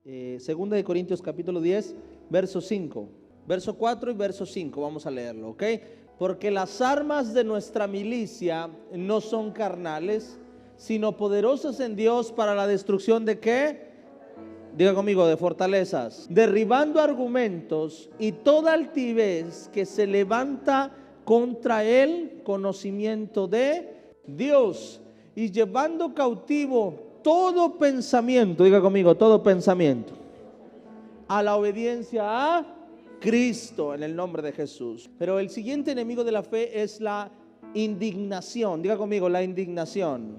Segunda de Corintios capítulo 10, verso 5. Verso 4 y verso 5, vamos a leerlo, ¿ok? Porque las armas de nuestra milicia no son carnales, sino poderosas en Dios para la destrucción ¿de qué? Diga conmigo, de fortalezas, derribando argumentos y toda altivez que se levanta contra el conocimiento de Dios, y llevando cautivo todo pensamiento, diga conmigo, todo pensamiento, a la obediencia a Cristo, en el nombre de Jesús. Pero el siguiente enemigo de la fe es la indignación. Diga conmigo, la indignación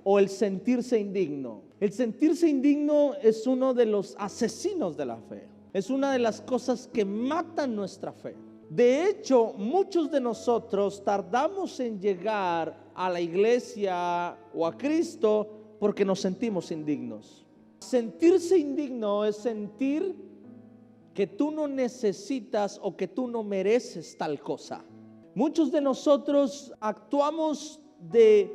o el sentirse indigno. El sentirse indigno es uno de los asesinos de la fe. Es una de las cosas que matan nuestra fe. De hecho, muchos de nosotros tardamos en llegar a la iglesia o a Cristo porque nos sentimos indignos. Sentirse indigno es sentir que tú no necesitas o que tú no mereces tal cosa. Muchos de nosotros actuamos de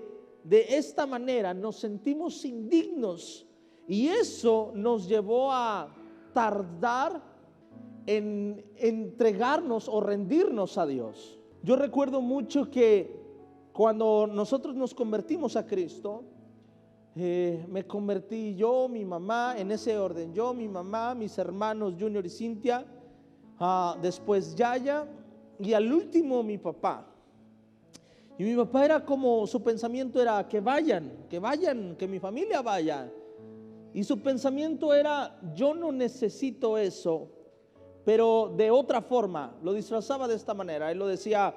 esta manera, nos sentimos indignos, y eso nos llevó a tardar en entregarnos o rendirnos a Dios. Yo recuerdo mucho que cuando nosotros nos convertimos a Cristo, me convertí yo, mi mamá, en ese orden, yo, mi mamá, mis hermanos Junior y Cintia, después Yaya, y al último mi papá. Y mi papá era como, su pensamiento era que vayan, que mi familia vaya. Y su pensamiento era, yo no necesito eso, pero de otra forma, lo disfrazaba de esta manera. Él lo decía,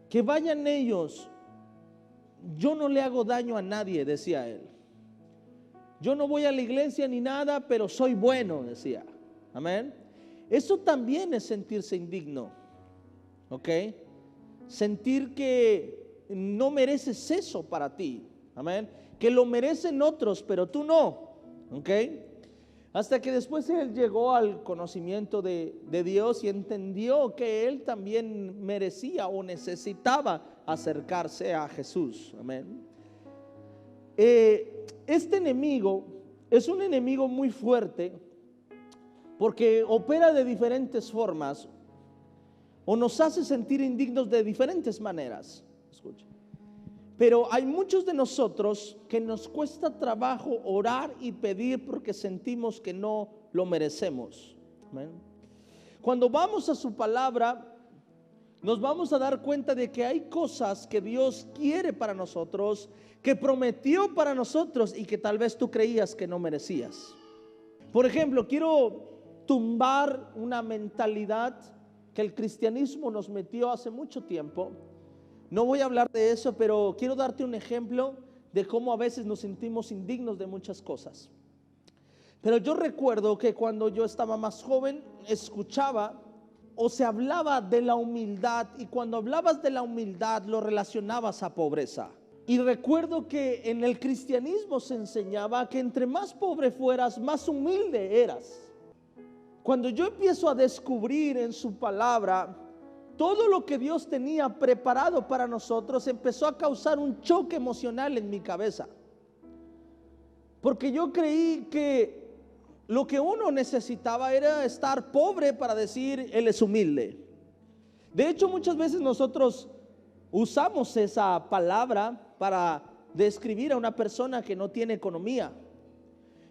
que vayan ellos. Yo no le hago daño a nadie, decía él. Yo no voy a la iglesia ni nada, pero soy bueno, decía. Amén. Eso también es sentirse indigno. ¿Ok? Sentir que no mereces eso para ti. Amén. Que lo merecen otros, pero tú no. ¿Ok? Hasta que después él llegó al conocimiento de Dios y entendió que él también merecía o necesitaba acercarse a Jesús. Amén. Este enemigo es un enemigo muy fuerte porque opera de diferentes formas o nos hace sentir indignos de diferentes maneras. Escucha. Pero hay muchos de nosotros que nos cuesta trabajo orar y pedir porque sentimos que no lo merecemos. Amén. Cuando vamos a su palabra, nos vamos a dar cuenta de que hay cosas que Dios quiere para nosotros, que prometió para nosotros y que tal vez tú creías que no merecías. Por ejemplo, quiero tumbar una mentalidad que el cristianismo nos metió hace mucho tiempo. No voy a hablar de eso, pero quiero darte un ejemplo de cómo a veces nos sentimos indignos de muchas cosas. Pero yo recuerdo que cuando yo estaba más joven, escuchaba o se hablaba de la humildad, y cuando hablabas de la humildad lo relacionabas a pobreza. Y recuerdo que en el cristianismo se enseñaba que entre más pobre fueras, más humilde eras. Cuando yo empiezo a descubrir en su palabra todo lo que Dios tenía preparado para nosotros, empezó a causar un choque emocional en mi cabeza. Porque yo creí que lo que uno necesitaba era estar pobre para decir, él es humilde. De hecho, muchas veces nosotros usamos esa palabra para describir a una persona que no tiene economía.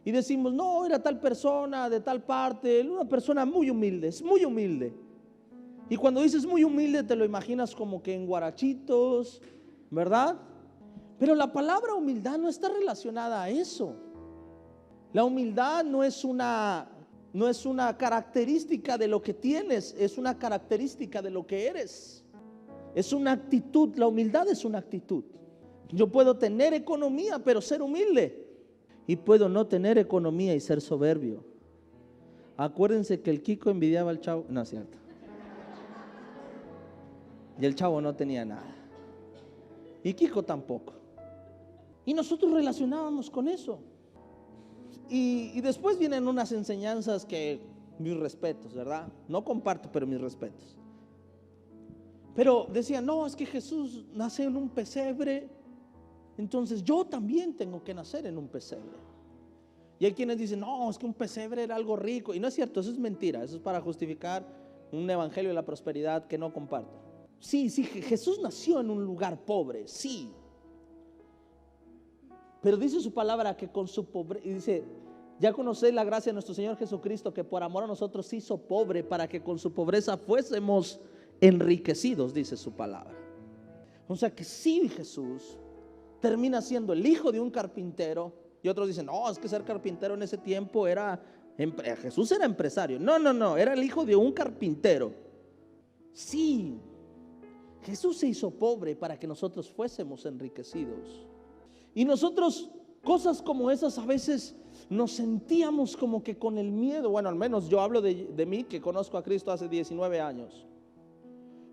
Y decimos, no, era tal persona de tal parte, una persona muy humilde, es muy humilde. Y cuando dices muy humilde te lo imaginas como que en guarachitos, ¿verdad? Pero la palabra humildad no está relacionada a eso. La humildad no es una característica de lo que tienes, es una característica de lo que eres. Es una actitud, la humildad es una actitud. Yo puedo tener economía pero ser humilde, y puedo no tener economía y ser soberbio. Acuérdense que el Kiko envidiaba al chavo, no es cierto. Y el chavo no tenía nada. Y Kiko tampoco. Y nosotros relacionábamos con eso. Y después vienen unas enseñanzas que, mis respetos, ¿verdad? No comparto, pero mis respetos. Pero decían, no, es que Jesús nace en un pesebre, entonces yo también tengo que nacer en un pesebre. Y hay quienes dicen, no, es que un pesebre era algo rico. Y no es cierto, eso es mentira. Eso es para justificar un evangelio de la prosperidad que no comparto. Sí, Jesús nació en un lugar pobre, sí. Pero dice su palabra que con su pobreza, y dice, ya conocéis la gracia de nuestro Señor Jesucristo, que por amor a nosotros se hizo pobre para que con su pobreza fuésemos enriquecidos, dice su palabra. O sea que sí, Jesús termina siendo el hijo de un carpintero. Y otros dicen, no, es que ser carpintero en ese tiempo era, Jesús era empresario. No, era el hijo de un carpintero. Sí, Jesús se hizo pobre para que nosotros fuésemos enriquecidos. Y nosotros, cosas como esas, a veces nos sentíamos como que con el miedo. Bueno, al menos yo hablo de mí, que conozco a Cristo hace 19 años.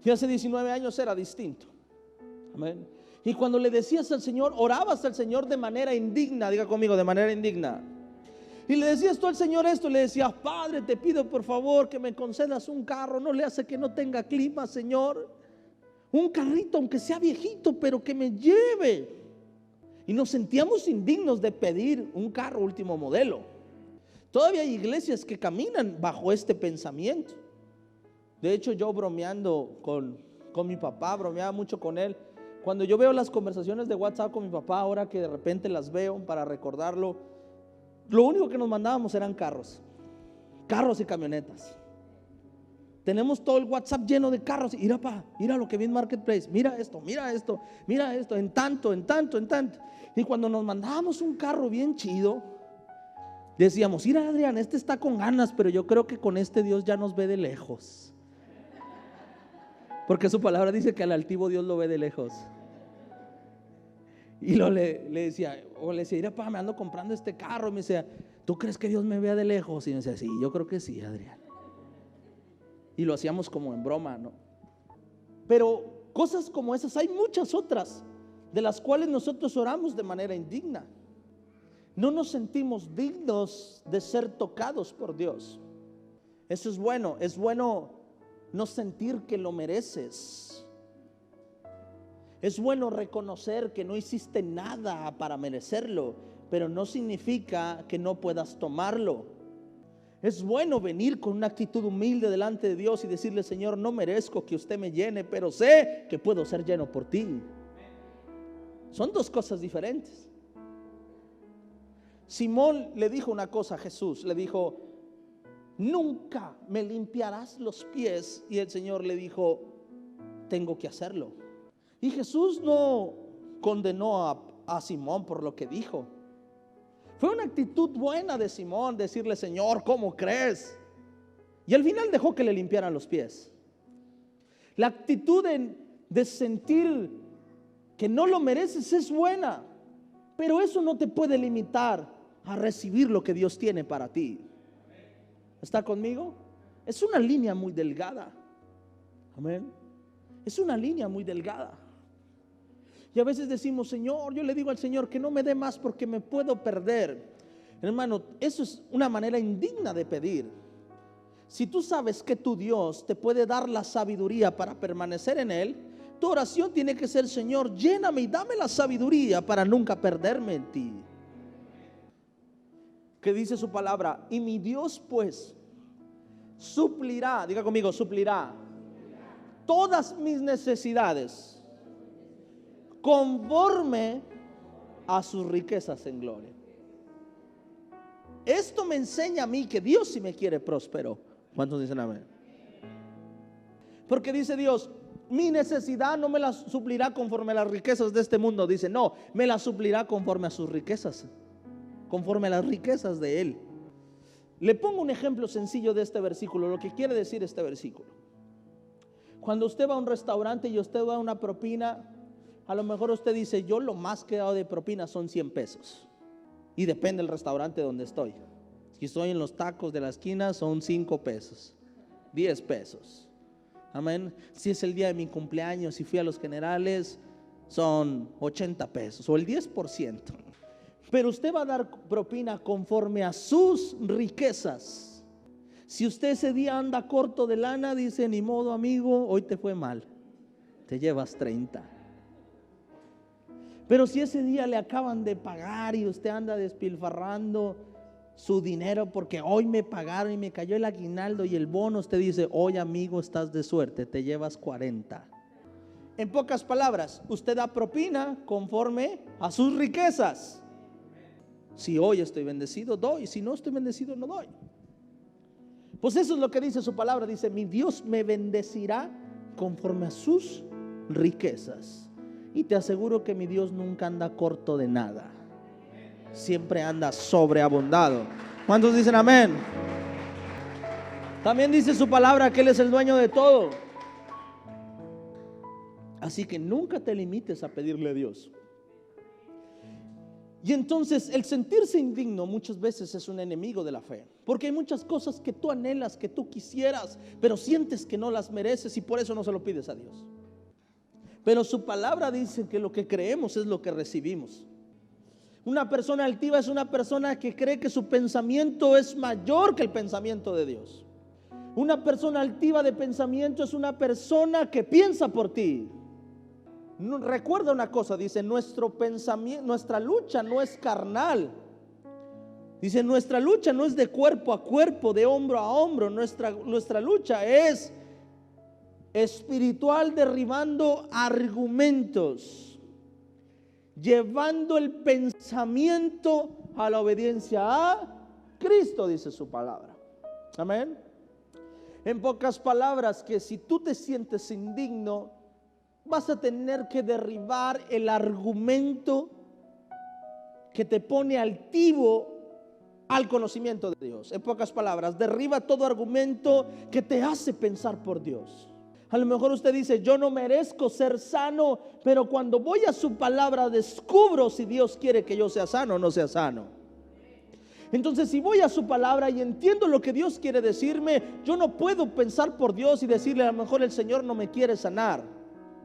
Y hace 19 años era distinto. Amén. Y cuando le decías al Señor, orabas al Señor de manera indigna. Diga conmigo, de manera indigna. Y le decías tú al Señor esto, le decías, Padre, te pido por favor que me concedas un carro. No le hace que no tenga clima, Señor. Un carrito, aunque sea viejito, pero que me lleve. Y nos sentíamos indignos de pedir un carro último modelo. Todavía hay iglesias que caminan bajo este pensamiento. De hecho, yo bromeando con mi papá, bromeaba mucho con él. Cuando yo veo las conversaciones de WhatsApp con mi papá, ahora que de repente las veo para recordarlo, lo único que nos mandábamos eran carros y camionetas. Tenemos todo el WhatsApp lleno de carros. Mira lo que vi en Marketplace, mira esto, en tanto. Y cuando nos mandábamos un carro bien chido, decíamos, mira Adrián, este está con ganas, pero yo creo que con este Dios ya nos ve de lejos. Porque su palabra dice que al altivo Dios lo ve de lejos. Y le decía, mira me ando comprando este carro. Y me decía, ¿tú crees que Dios me vea de lejos? Y me decía, sí, yo creo que sí, Adrián. Y lo hacíamos como en broma, ¿no? Pero cosas como esas, hay muchas otras de las cuales nosotros oramos de manera indigna. No nos sentimos dignos de ser tocados por Dios. Eso es bueno no sentir que lo mereces. Es bueno reconocer que no hiciste nada para merecerlo, pero no significa que no puedas tomarlo. Es bueno venir con una actitud humilde delante de Dios y decirle, Señor, no merezco que usted me llene, pero sé que puedo ser lleno por ti. Son dos cosas diferentes. Simón le dijo una cosa a Jesús, le dijo, nunca me limpiarás los pies. Y el Señor le dijo, tengo que hacerlo. Y Jesús no condenó a Simón por lo que dijo. Fue una actitud buena de Simón decirle, Señor, ¿cómo crees? Y al final dejó que le limpiaran los pies. La actitud de sentir que no lo mereces es buena, pero eso no te puede limitar a recibir lo que Dios tiene para ti. ¿Está conmigo? Es una línea muy delgada. Amén. Es una línea muy delgada. Y a veces decimos, Señor, yo le digo al Señor que no me dé más porque me puedo perder. Hermano, eso es una manera indigna de pedir. Si tú sabes que tu Dios te puede dar la sabiduría para permanecer en Él, tu oración tiene que ser, Señor, lléname y dame la sabiduría para nunca perderme en ti. Que dice su palabra, y mi Dios pues suplirá, diga conmigo, suplirá todas mis necesidades conforme a sus riquezas en gloria. Esto me enseña a mí que Dios sí me quiere próspero. ¿Cuántos dicen amén? Porque dice Dios, mi necesidad no me la suplirá conforme a las riquezas de este mundo. Dice, no, me la suplirá conforme a sus riquezas, conforme a las riquezas de Él. Le pongo un ejemplo sencillo de este versículo, lo que quiere decir este versículo. Cuando usted va a un restaurante y usted da una propina, a lo mejor usted dice, yo lo más que he dado de propina son 100 pesos. Y depende del restaurante donde estoy. Si estoy en los tacos de la esquina son 5 pesos, 10 pesos. Amén. Si es el día de mi cumpleaños, si fui a los generales, son 80 pesos o el 10%. Pero usted va a dar propina conforme a sus riquezas. Si usted ese día anda corto de lana, dice, ni modo amigo, hoy te fue mal, te llevas 30. Pero si ese día le acaban de pagar y usted anda despilfarrando, su dinero porque hoy me pagaron y me cayó el aguinaldo y el bono, usted dice, hoy amigo estás de suerte, te llevas 40. En pocas palabras, usted da propina conforme a sus riquezas. Si hoy estoy bendecido, doy. Si no estoy bendecido, no doy. Pues eso es lo que dice su palabra. Dice, mi Dios me bendecirá conforme a sus riquezas. Y te aseguro que mi Dios nunca anda corto de nada. Siempre anda sobreabundado. ¿Cuántos dicen amén? También dice su palabra que Él es el dueño de todo. Así que nunca te limites a pedirle a Dios. Y entonces el sentirse indigno muchas veces es un enemigo de la fe, porque hay muchas cosas que tú anhelas, que tú quisieras, pero sientes que no las mereces y por eso no se lo pides a Dios. Pero su palabra dice que lo que creemos es lo que recibimos. Una persona altiva es una persona que cree que su pensamiento es mayor que el pensamiento de Dios. Una persona altiva de pensamiento es una persona que piensa por ti. Recuerda una cosa, dice, nuestro pensamiento, nuestra lucha no es carnal. Dice, nuestra lucha no es de cuerpo a cuerpo, de hombro a hombro. Nuestra lucha es espiritual, derribando argumentos, llevando el pensamiento a la obediencia a Cristo, dice su palabra. Amén. En pocas palabras, que si tú te sientes indigno, vas a tener que derribar el argumento que te pone altivo al conocimiento de Dios. En pocas palabras, derriba todo argumento que te hace pensar por Dios. A lo mejor usted dice, yo no merezco ser sano, pero cuando voy a su palabra descubro si Dios quiere que yo sea sano o no sea sano. Entonces, si voy a su palabra y entiendo lo que Dios quiere decirme, yo no puedo pensar por Dios y decirle, a lo mejor el Señor no me quiere sanar.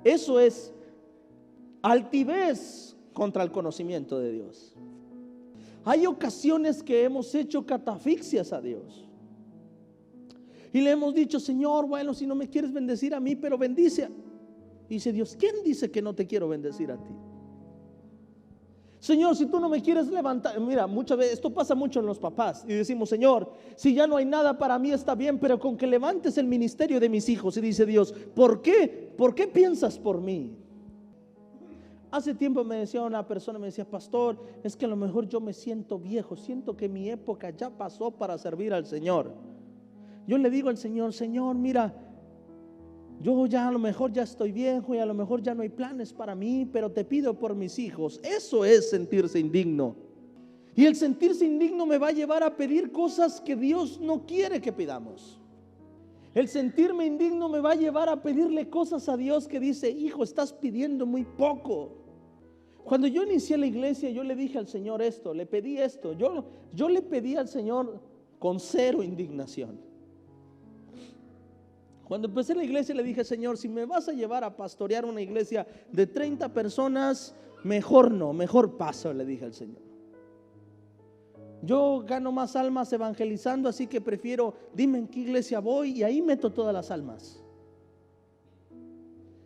Eso es altivez contra el conocimiento de Dios. Hay ocasiones que hemos hecho catafixias a Dios y le hemos dicho, Señor, bueno, si no me quieres bendecir a mí, pero bendice. Y dice Dios, ¿quién dice que no te quiero bendecir a ti? Señor, si tú no me quieres levantar, mira, muchas veces esto pasa mucho en los papás y decimos, Señor, si ya no hay nada para mí está bien, pero con que levantes el ministerio de mis hijos. Y dice Dios, ¿por qué? ¿Por qué piensas por mí? Hace tiempo me decía una persona, me decía, pastor, es que a lo mejor yo me siento viejo, siento que mi época ya pasó para servir al Señor. Yo le digo al Señor, Señor, mira, yo ya a lo mejor ya estoy viejo y a lo mejor ya no hay planes para mí, pero te pido por mis hijos. Eso es sentirse indigno. Y el sentirse indigno me va a llevar a pedir cosas que Dios no quiere que pidamos. El sentirme indigno me va a llevar a pedirle cosas a Dios que dice, hijo, estás pidiendo muy poco. Cuando yo inicié la iglesia, yo le dije al Señor esto, le pedí esto. Yo le pedí al Señor con cero indignación. Cuando empecé la iglesia le dije, Señor, si me vas a llevar a pastorear una iglesia de 30 personas, mejor paso, le dije al Señor. Yo gano más almas evangelizando, así que prefiero, dime en qué iglesia voy y ahí meto todas las almas.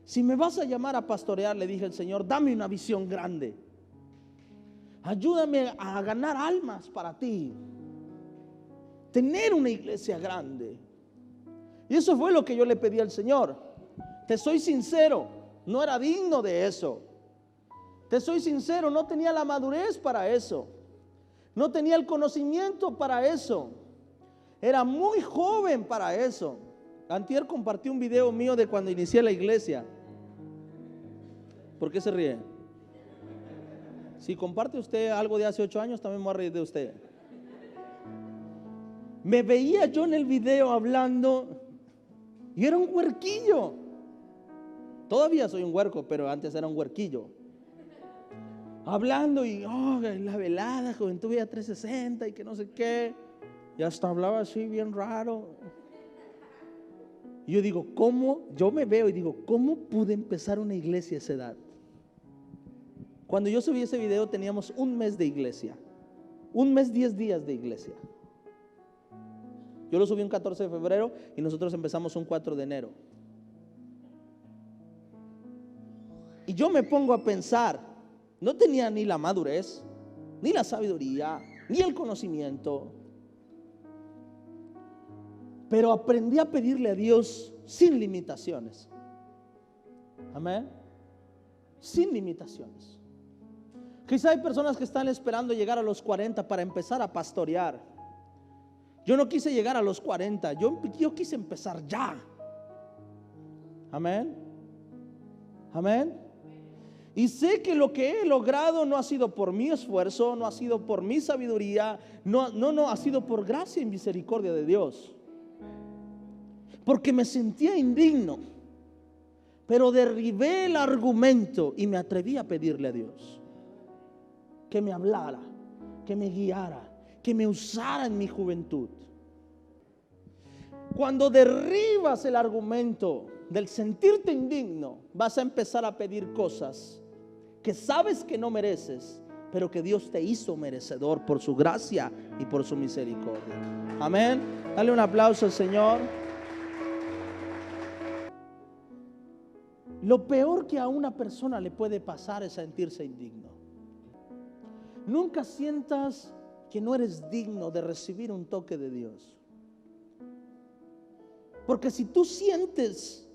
Si me vas a llamar a pastorear, le dije al Señor, dame una visión grande. Ayúdame a ganar almas para ti. Tener una iglesia grande. Y eso fue lo que yo le pedí al Señor. Te soy sincero, no era digno de eso. Te soy sincero, no tenía la madurez para eso. No tenía el conocimiento para eso. Era muy joven para eso. Antier compartí un video mío de cuando inicié la iglesia. ¿Por qué se ríe? Si comparte usted algo de hace 8 años, también me voy a reír de usted. Me veía yo en el video hablando y era un huerquillo. Todavía soy un huerco, pero antes era un huerquillo. Hablando y la velada, Juventud Vida 360 y que no sé qué. Y hasta hablaba así bien raro. Y yo digo, ¿cómo? Yo me veo y digo, ¿cómo pude empezar una iglesia a esa edad? Cuando yo subí ese video teníamos un mes de iglesia. Un mes, 10 días de iglesia. Yo lo subí un 14 de febrero y nosotros empezamos un 4 de enero. Y yo me pongo a pensar, no tenía ni la madurez, ni la sabiduría, ni el conocimiento. Pero aprendí a pedirle a Dios sin limitaciones. Amén. Sin limitaciones. Quizá hay personas que están esperando llegar a los 40 para empezar a pastorear. Yo no quise llegar a los 40, yo quise empezar ya. Amén. Amén. Y sé que lo que he logrado no ha sido por mi esfuerzo, no ha sido por mi sabiduría, no ha sido por gracia y misericordia de Dios. Porque me sentía indigno, pero derribé el argumento y me atreví a pedirle a Dios que me hablara, que me guiara, que me usara en mi juventud. Cuando derribas el argumento del sentirte indigno, vas a empezar a pedir cosas que sabes que no mereces, pero que Dios te hizo merecedor por su gracia y por su misericordia. Amén. Dale un aplauso al Señor. Lo peor que a una persona le puede pasar es sentirse indigno. Nunca sientas que no eres digno de recibir un toque de Dios. Porque si tú sientes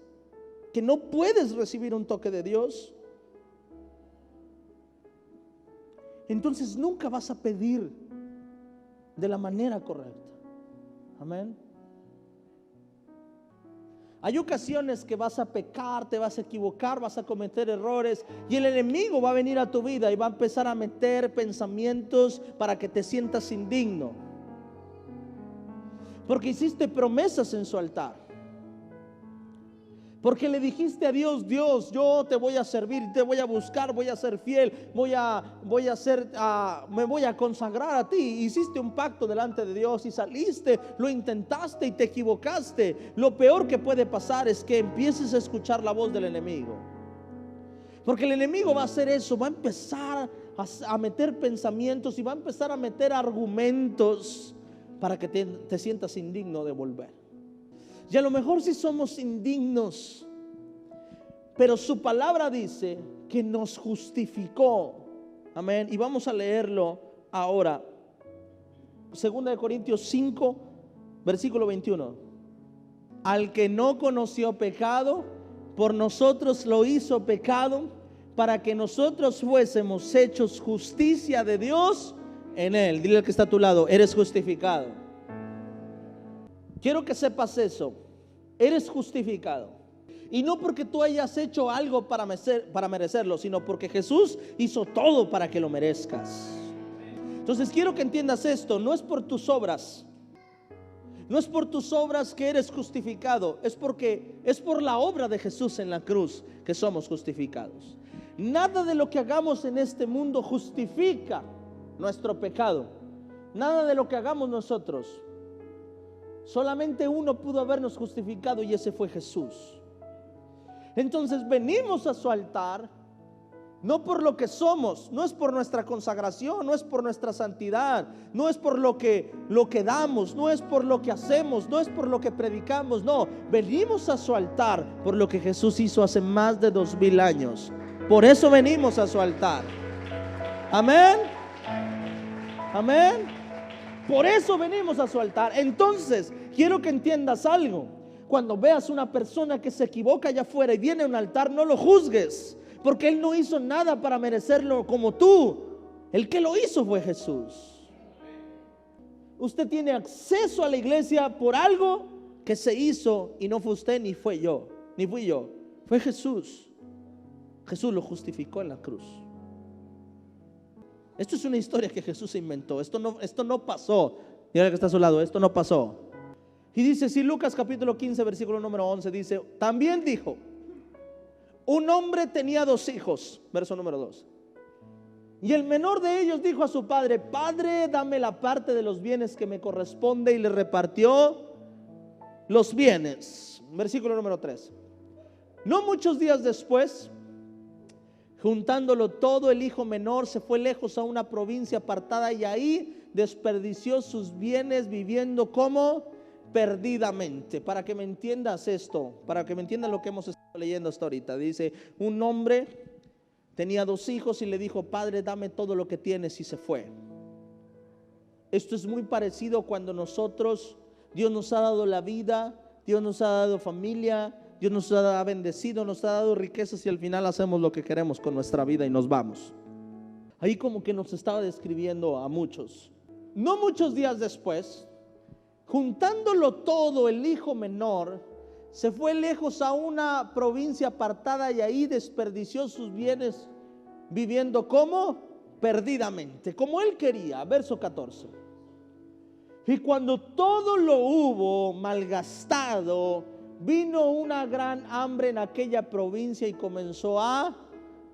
que no puedes recibir un toque de Dios, entonces nunca vas a pedir de la manera correcta. Amén. Hay ocasiones que vas a pecar, te vas a equivocar, vas a cometer errores, y el enemigo va a venir a tu vida y va a empezar a meter pensamientos para que te sientas indigno, porque hiciste promesas en su altar, porque le dijiste a Dios: Dios, yo te voy a servir, te voy a buscar, voy a ser fiel, me voy a consagrar a ti. Hiciste un pacto delante de Dios y saliste, lo intentaste y te equivocaste. Lo peor que puede pasar es que empieces a escuchar la voz del enemigo, porque el enemigo va a hacer eso, va a empezar a meter pensamientos y va a empezar a meter argumentos para que te sientas indigno de volver. Y a lo mejor sí somos indignos, pero su palabra dice que nos justificó. Amén. Y vamos a leerlo ahora. 2 Corintios 5, versículo 21. Al que no conoció pecado, por nosotros lo hizo pecado, para que nosotros fuésemos hechos justicia de Dios en él. Dile al que está a tu lado: eres justificado. Quiero que sepas eso. Eres justificado. Y no porque tú hayas hecho algo para merecerlo, sino porque Jesús hizo todo para que lo merezcas. Entonces quiero que entiendas esto. No es por tus obras. No es por tus obras que eres justificado. Es por la obra de Jesús en la cruz que somos justificados. Nada de lo que hagamos en este mundo justifica nuestro pecado. Nada de lo que hagamos nosotros. Solamente uno pudo habernos justificado, y ese fue Jesús. Entonces venimos a su altar no por lo que somos, no es por nuestra consagración, no es por nuestra santidad, no es por lo que damos, no es por lo que hacemos, no es por lo que predicamos. No, venimos a su altar por lo que Jesús hizo hace más de 2000 años. Por eso venimos a su altar. Amén. Amén. Por eso venimos a su altar. Entonces, quiero que entiendas algo. Cuando veas una persona que se equivoca allá afuera y viene a un altar, no lo juzgues, porque él no hizo nada para merecerlo como tú. El que lo hizo fue Jesús. Usted tiene acceso a la iglesia por algo que se hizo, y no fue usted, ni fui yo, fue Jesús. Jesús lo justificó en la cruz. Esto es una historia que Jesús inventó. Esto no pasó. Mira que está a su lado, esto no pasó. Y dice, si Lucas capítulo 15 versículo número 11 dice: también dijo, un hombre tenía 2 hijos, verso número 2. Y el menor de ellos dijo a su padre: Padre, dame la parte de los bienes que me corresponde. Y le repartió los bienes. Versículo número 3. No muchos días después, juntándolo todo, el hijo menor se fue lejos a una provincia apartada, y ahí desperdició sus bienes viviendo como perdidamente. Para que me entiendas esto, para que me entiendas lo que hemos estado leyendo hasta ahorita. Dice, un hombre tenía 2 hijos y le dijo: Padre, dame todo lo que tienes, y se fue. Esto es muy parecido cuando nosotros Dios nos ha dado la vida, Dios nos ha dado familia, Dios nos ha bendecido, nos ha dado riquezas y al final hacemos lo que queremos con nuestra vida y nos vamos. Ahí como que nos estaba describiendo a muchos. No muchos días después, juntándolo todo, el hijo menor se fue lejos a una provincia apartada y ahí desperdició sus bienes viviendo como perdidamente, como él quería. Verso 14. Y cuando todo lo hubo malgastado, vino una gran hambre en aquella provincia y comenzó a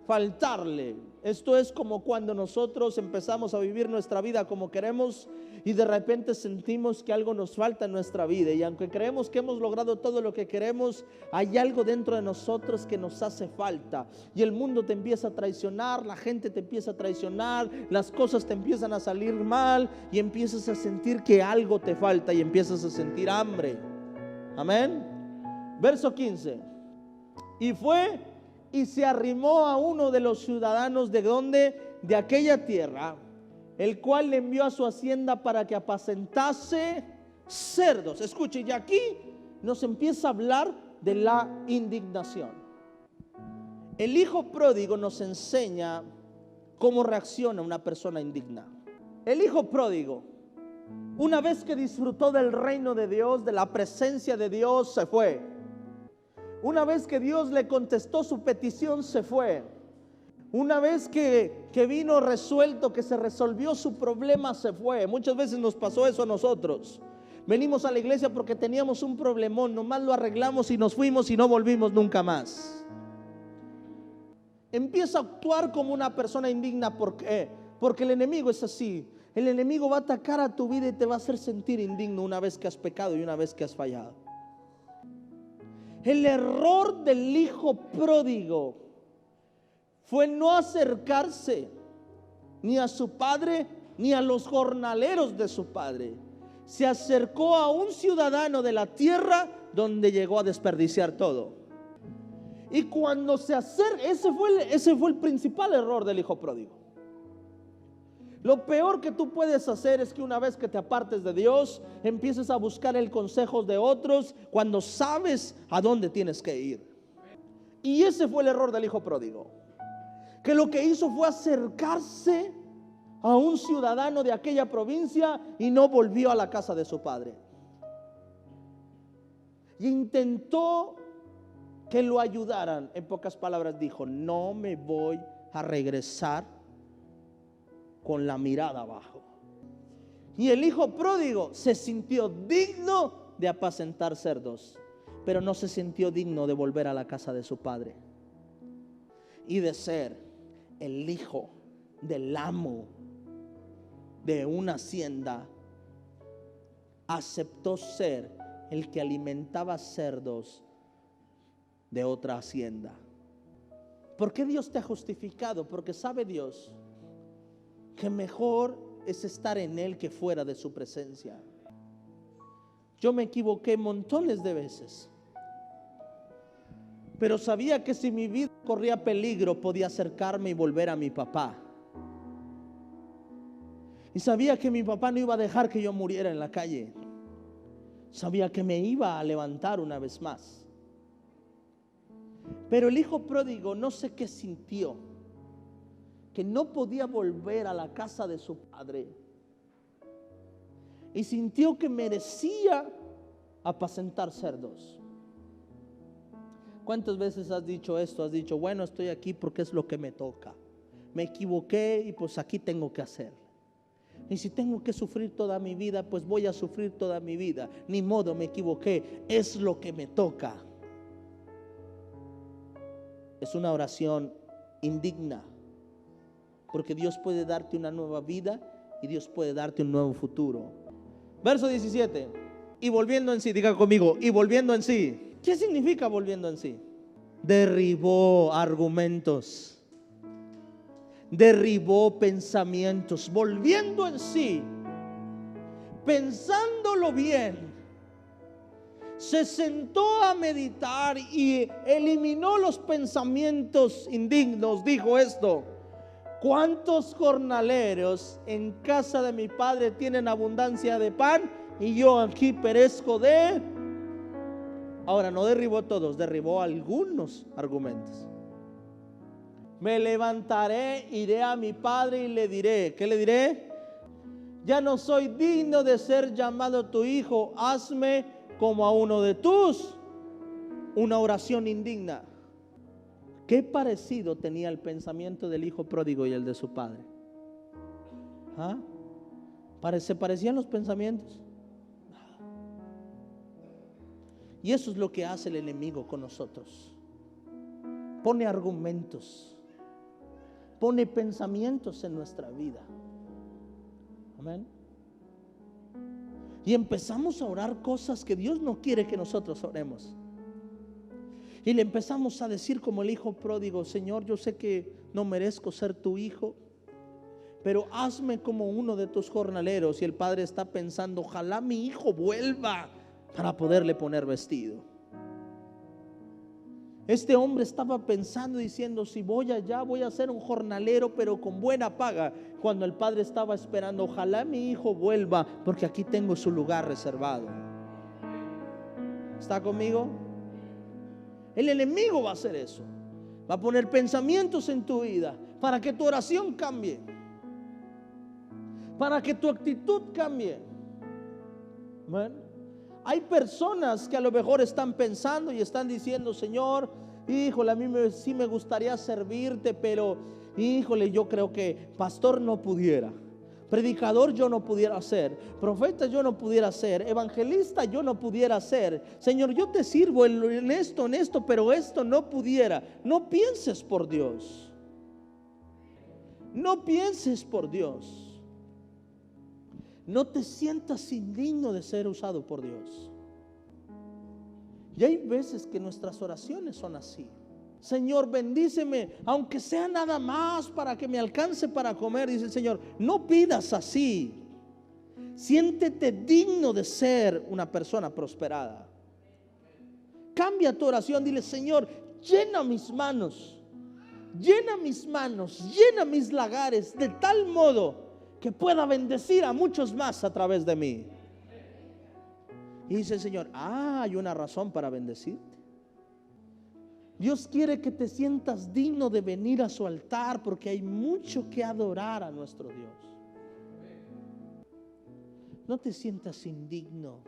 faltarle. Esto es como cuando nosotros empezamos a vivir nuestra vida como queremos y de repente sentimos que algo nos falta en nuestra vida, y aunque creemos que hemos logrado todo lo que queremos, hay algo dentro de nosotros que nos hace falta, y el mundo te empieza a traicionar, la gente te empieza a traicionar, las cosas te empiezan a salir mal y empiezas a sentir que algo te falta y empiezas a sentir hambre. Amén. Verso 15. Y fue y se arrimó a uno de los ciudadanos de aquella tierra, el cual le envió a su hacienda para que apacentase cerdos. Escuche, y aquí nos empieza a hablar de la indignación. El hijo pródigo nos enseña cómo reacciona una persona indigna. El hijo pródigo, una vez que disfrutó del reino de Dios, de la presencia de Dios, se fue. Una vez que Dios le contestó su petición, se fue. Una vez que vino resuelto, que se resolvió su problema, se fue. Muchas veces nos pasó eso a nosotros. Venimos a la iglesia porque teníamos un problemón, nomás lo arreglamos y nos fuimos y no volvimos nunca más. Empieza a actuar como una persona indigna. ¿Por qué? Porque el enemigo es así. El enemigo va a atacar a tu vida y te va a hacer sentir indigno una vez que has pecado y una vez que has fallado. El error del hijo pródigo fue no acercarse ni a su padre ni a los jornaleros de su padre. Se acercó a un ciudadano de la tierra donde llegó a desperdiciar todo. Y cuando se acerca, ese fue el principal error del hijo pródigo. Lo peor que tú puedes hacer es que una vez que te apartes de Dios, empieces a buscar el consejo de otros cuando sabes a dónde tienes que ir. Y ese fue el error del hijo pródigo, que lo que hizo fue acercarse a un ciudadano de aquella provincia y no volvió a la casa de su padre. Y intentó que lo ayudaran. En pocas palabras dijo: no me voy a regresar con la mirada abajo. Y el hijo pródigo se sintió digno de apacentar cerdos, pero no se sintió digno de volver a la casa de su padre y de ser el hijo del amo de una hacienda. Aceptó ser el que alimentaba cerdos de otra hacienda. ¿Por qué Dios te ha justificado? Porque sabe Dios que mejor es estar en Él que fuera de su presencia. Yo me equivoqué montones de veces, pero sabía que si mi vida corría peligro, podía acercarme y volver a mi papá. Y sabía que mi papá no iba a dejar que yo muriera en la calle. Sabía que me iba a levantar una vez más. Pero el hijo pródigo, no sé qué sintió, que no podía volver a la casa de su padre, y sintió que merecía apacentar cerdos. ¿Cuántas veces has dicho esto? Has dicho: bueno, estoy aquí porque es lo que me toca, me equivoqué y pues aquí tengo que hacer. Y si tengo que sufrir toda mi vida, pues voy a sufrir toda mi vida. Ni modo, me equivoqué, es lo que me toca. Es una oración indigna, porque Dios puede darte una nueva vida y Dios puede darte un nuevo futuro. Verso 17. Y volviendo en sí, diga conmigo: y volviendo en sí. ¿Qué significa volviendo en sí? Derribó argumentos, derribó pensamientos, volviendo en sí, pensándolo bien. Se sentó a meditar y eliminó los pensamientos indignos. Dijo esto: ¿cuántos jornaleros en casa de mi padre tienen abundancia de pan y yo aquí perezco de... Ahora, no derribó todos, derribó algunos argumentos. Me levantaré, iré a mi padre y le diré, ¿qué le diré? Ya no soy digno de ser llamado tu hijo, hazme como a uno de tus. Una oración indigna. ¿Qué parecido tenía el pensamiento del hijo pródigo y el de su padre? ¿Ah? ¿Se parecían los pensamientos? Y eso es lo que hace el enemigo con nosotros. Pone argumentos, pone pensamientos en nuestra vida. Amén. Y empezamos a orar cosas que Dios no quiere que nosotros oremos. Y le empezamos a decir como el hijo pródigo: Señor, yo sé que no merezco ser tu hijo, pero hazme como uno de tus jornaleros. Y el padre está pensando: ojalá mi hijo vuelva para poderle poner vestido. Este hombre estaba pensando, diciendo: si voy allá voy a ser un jornalero, pero con buena paga. Cuando el padre estaba esperando: ojalá mi hijo vuelva, porque aquí tengo su lugar reservado. ¿Está conmigo? El enemigo va a hacer eso. Va a poner pensamientos en tu vida para que tu oración cambie, para que tu actitud cambie. Bueno, hay personas que a lo mejor están pensando y están diciendo: Señor, híjole, a mí sí me gustaría servirte, pero híjole, yo creo que pastor no pudiera, predicador yo no pudiera ser, profeta yo no pudiera ser, evangelista yo no pudiera ser. Señor, yo te sirvo en esto, pero esto no pudiera. No pienses por Dios. No pienses por Dios. No te sientas indigno de ser usado por Dios. Y hay veces que nuestras oraciones son así: Señor, bendíceme, aunque sea nada más para que me alcance para comer. Dice el Señor: no pidas así. Siéntete digno de ser una persona prosperada. Cambia tu oración, dile: Señor, llena mis manos, llena mis lagares, de tal modo que pueda bendecir a muchos más a través de mí. Y dice el Señor: hay una razón para bendecirte. Dios quiere que te sientas digno de venir a su altar, porque hay mucho que adorar a nuestro Dios. No te sientas indigno.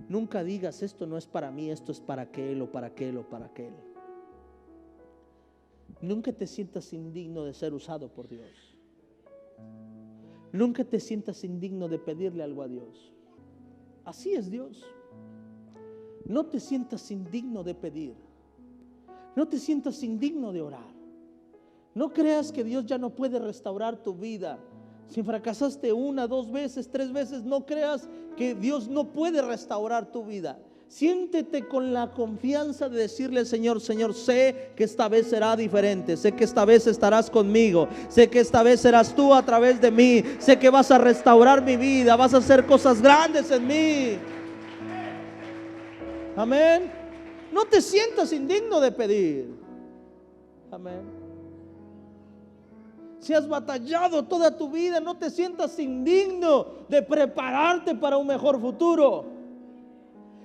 Nunca digas: esto no es para mí, esto es para aquel o para aquel o para aquel. Nunca te sientas indigno de ser usado por Dios. Nunca te sientas indigno de pedirle algo a Dios. Así es Dios. No te sientas indigno de pedir. No te sientas indigno de orar. No creas que Dios ya no puede restaurar tu vida. Si fracasaste 1, 2 veces, 3 veces, no creas que Dios no puede restaurar tu vida. Siéntete con la confianza de decirle al Señor: Señor, sé que esta vez será diferente, sé que esta vez estarás conmigo, sé que esta vez serás tú a través de mí, sé que vas a restaurar mi vida, vas a hacer cosas grandes en mí. Amén. No te sientas indigno de pedir. Amén. Si has batallado toda tu vida, no te sientas indigno de prepararte para un mejor futuro.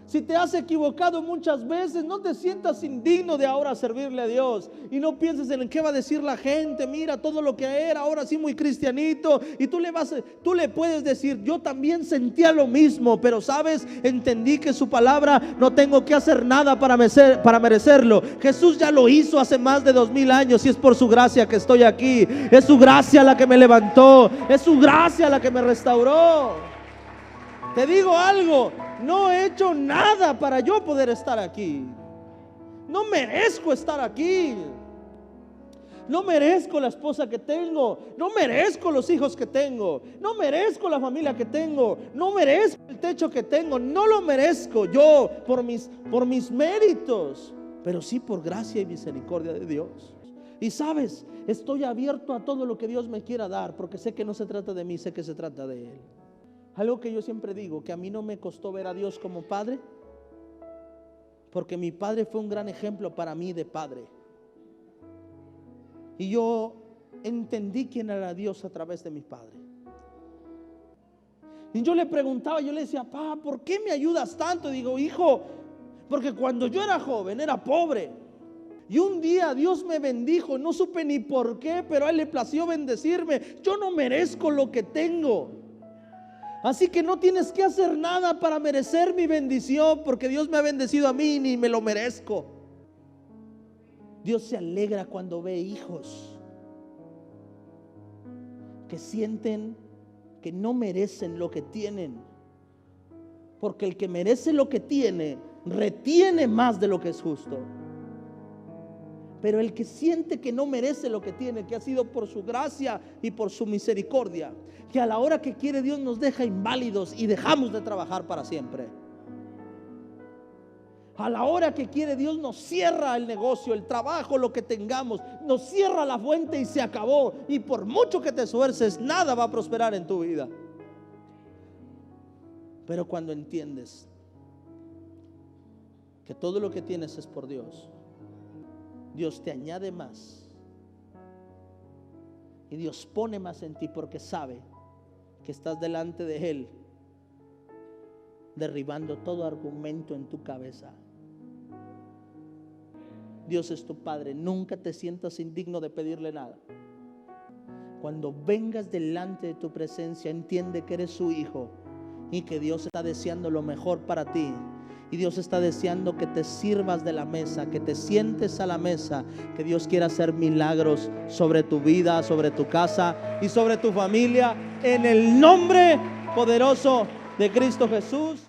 Si te has equivocado muchas veces, no te sientas indigno de ahora servirle a Dios. Y no pienses en qué va a decir la gente. Mira todo lo que era, ahora sí muy cristianito. Y tú le puedes decir: yo también sentía lo mismo, pero sabes, entendí que su palabra no tengo que hacer nada para merecerlo. Jesús ya lo hizo hace más de 2000 años y es por su gracia que estoy aquí. Es su gracia la que me levantó, es su gracia la que me restauró. Te digo algo: no he hecho nada para yo poder estar aquí. No merezco estar aquí. No merezco la esposa que tengo. No merezco los hijos que tengo. No merezco la familia que tengo. No merezco el techo que tengo. No lo merezco yo por mis méritos, pero sí por gracia y misericordia de Dios. Y sabes, estoy abierto a todo lo que Dios me quiera dar, porque sé que no se trata de mí, sé que se trata de Él. Algo que yo siempre digo, que a mí no me costó ver a Dios como padre, porque mi padre fue un gran ejemplo para mí de padre. Y yo entendí quién era Dios a través de mi padre. Y yo le preguntaba, yo le decía, papá, ¿por qué me ayudas tanto? Digo, hijo, porque cuando yo era joven era pobre. Y un día Dios me bendijo, no supe ni por qué, pero a Él le plació bendecirme. Yo no merezco lo que tengo. Así que no tienes que hacer nada para merecer mi bendición, porque Dios me ha bendecido a mí y ni me lo merezco. Dios se alegra cuando ve hijos que sienten que no merecen lo que tienen, porque el que merece lo que tiene retiene más de lo que es justo. Pero el que siente que no merece lo que tiene, que ha sido por su gracia y por su misericordia, que a la hora que quiere Dios nos deja inválidos y dejamos de trabajar para siempre. A la hora que quiere Dios nos cierra el negocio, el trabajo, lo que tengamos, nos cierra la fuente y se acabó. Y por mucho que te esfuerces, nada va a prosperar en tu vida. Pero cuando entiendes que todo lo que tienes es por Dios, Dios te añade más. Y Dios pone más en ti porque sabe que estás delante de Él, derribando todo argumento en tu cabeza. Dios es tu Padre, nunca te sientas indigno de pedirle nada. Cuando vengas delante de tu presencia, entiende que eres su hijo y que Dios está deseando lo mejor para ti. Y Dios está deseando que te sirvas de la mesa, que te sientes a la mesa, que Dios quiera hacer milagros sobre tu vida, sobre tu casa y sobre tu familia, en el nombre poderoso de Cristo Jesús.